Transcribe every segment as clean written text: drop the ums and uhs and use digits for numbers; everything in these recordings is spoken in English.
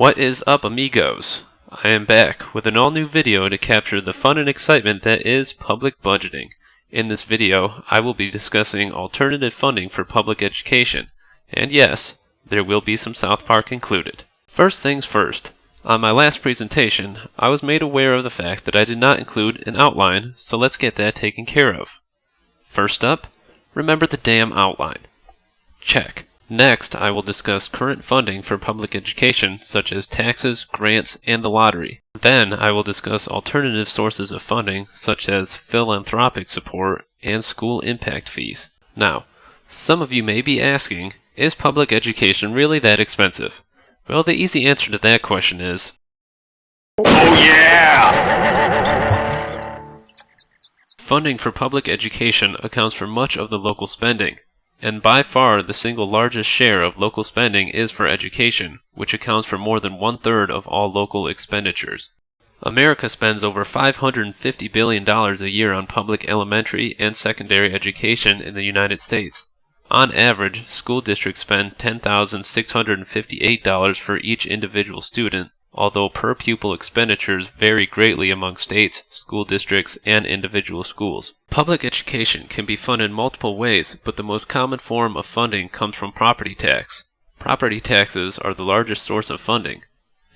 What is up, amigos? I am back with an all-new video to capture the fun and excitement that is public budgeting. In this video, I will be discussing alternative funding for public education. And yes, there will be some South Park included. First things first, on my last presentation, I was made aware of the fact that I did not include an outline, so let's get that taken care of. First up, remember the damn outline. Check. Next, I will discuss current funding for public education, such as taxes, grants, and the lottery. Then, I will discuss alternative sources of funding, such as philanthropic support and school impact fees. Now, some of you may be asking, is public education really that expensive? Well, the easy answer to that question is, oh yeah! Funding for public education accounts for much of the local spending. And by far the single largest share of local spending is for education, which accounts for more than 1/3 of all local expenditures. America spends over $550 billion a year on public elementary and secondary education in the United States. On average, school districts spend $10,658 for each individual student, although per pupil expenditures vary greatly among states, school districts, and individual schools. Public education can be funded in multiple ways, but the most common form of funding comes from property tax. Property taxes are the largest source of funding.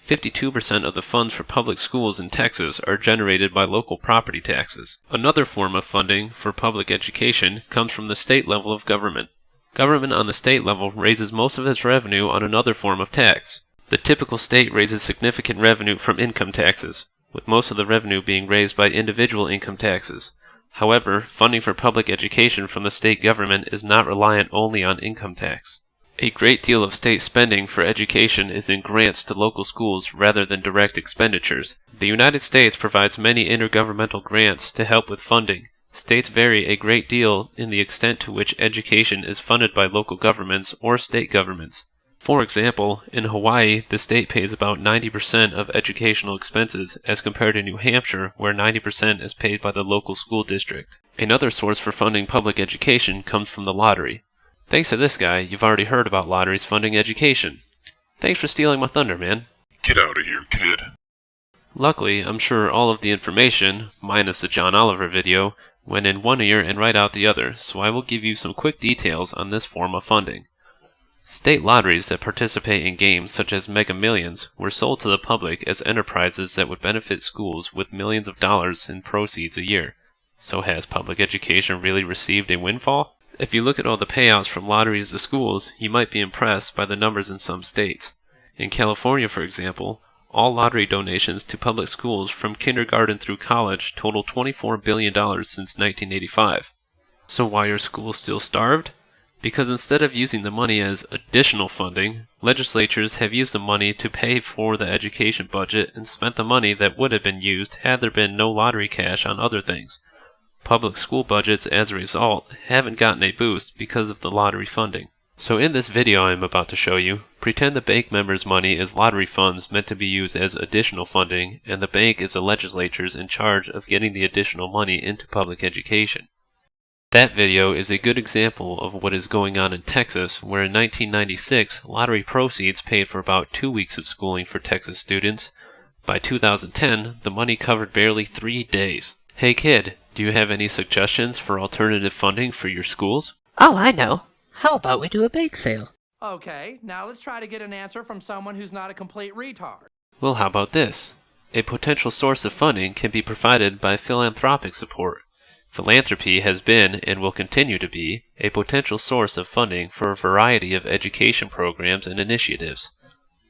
52% of the funds for public schools in Texas are generated by local property taxes. Another form of funding for public education comes from the state level of government. Government on the state level raises most of its revenue on another form of tax. The typical state raises significant revenue from income taxes, with most of the revenue being raised by individual income taxes. However, funding for public education from the state government is not reliant only on income tax. A great deal of state spending for education is in grants to local schools rather than direct expenditures. The United States provides many intergovernmental grants to help with funding. States vary a great deal in the extent to which education is funded by local governments or state governments. For example, in Hawaii, the state pays about 90% of educational expenses as compared to New Hampshire, where 90% is paid by the local school district. Another source for funding public education comes from the lottery. Thanks to this guy, you've already heard about lotteries funding education. Thanks for stealing my thunder, man. Get out of here, kid. Luckily, I'm sure all of the information, minus the John Oliver video, went in one ear and right out the other, so I will give you some quick details on this form of funding. State lotteries that participate in games such as Mega Millions were sold to the public as enterprises that would benefit schools with millions of dollars in proceeds a year. So has public education really received a windfall? If you look at all the payouts from lotteries to schools, you might be impressed by the numbers in some states. In California, for example, all lottery donations to public schools from kindergarten through college total $24 billion since 1985. So why are schools still starved? Because instead of using the money as additional funding, legislatures have used the money to pay for the education budget and spent the money that would have been used had there been no lottery cash on other things. Public school budgets, as a result, haven't gotten a boost because of the lottery funding. So in this video I am about to show you, pretend the bank members' money is lottery funds meant to be used as additional funding, and the bank is the legislatures in charge of getting the additional money into public education. That video is a good example of what is going on in Texas, where in 1996, lottery proceeds paid for about 2 weeks of schooling for Texas students. By 2010, the money covered barely 3 days. Hey kid, do you have any suggestions for alternative funding for your schools? Oh, I know. How about we do a bake sale? Okay, now let's try to get an answer from someone who's not a complete retard. Well, how about this? A potential source of funding can be provided by philanthropic support. Philanthropy has been, and will continue to be, a potential source of funding for a variety of education programs and initiatives.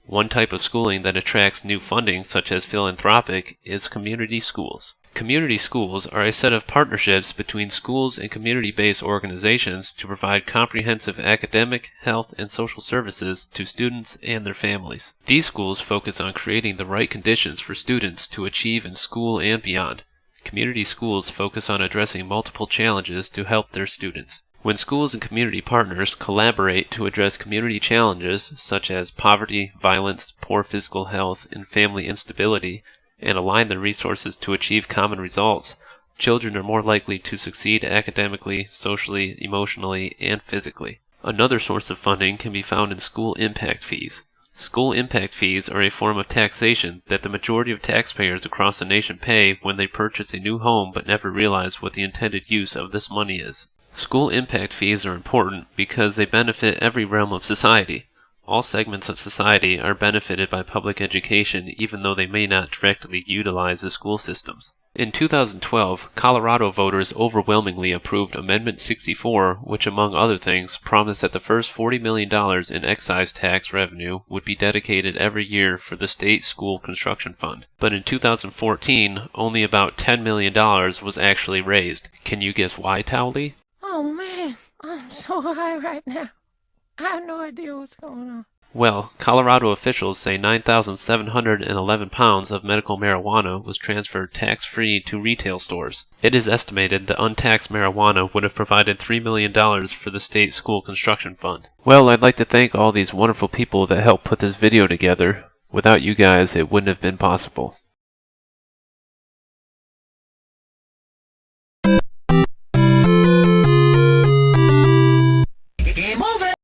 One type of schooling that attracts new funding, such as philanthropic, is community schools. Community schools are a set of partnerships between schools and community-based organizations to provide comprehensive academic, health, and social services to students and their families. These schools focus on creating the right conditions for students to achieve in school and beyond. Community schools focus on addressing multiple challenges to help their students. When schools and community partners collaborate to address community challenges such as poverty, violence, poor physical health, and family instability, and align their resources to achieve common results, children are more likely to succeed academically, socially, emotionally, and physically. Another source of funding can be found in school impact fees. School impact fees are a form of taxation that the majority of taxpayers across the nation pay when they purchase a new home but never realize what the intended use of this money is. School impact fees are important because they benefit every realm of society. All segments of society are benefited by public education even though they may not directly utilize the school systems. In 2012, Colorado voters overwhelmingly approved Amendment 64, which among other things promised that the first $40 million in excise tax revenue would be dedicated every year for the state school construction fund. But in 2014, only about $10 million was actually raised. Can you guess why, Towley? Oh man, I'm so high right now. I have no idea what's going on. Well, Colorado officials say 9,711 pounds of medical marijuana was transferred tax-free to retail stores. It is estimated that untaxed marijuana would have provided $3 million for the state school construction fund. Well, I'd like to thank all these wonderful people that helped put this video together. Without you guys, it wouldn't have been possible.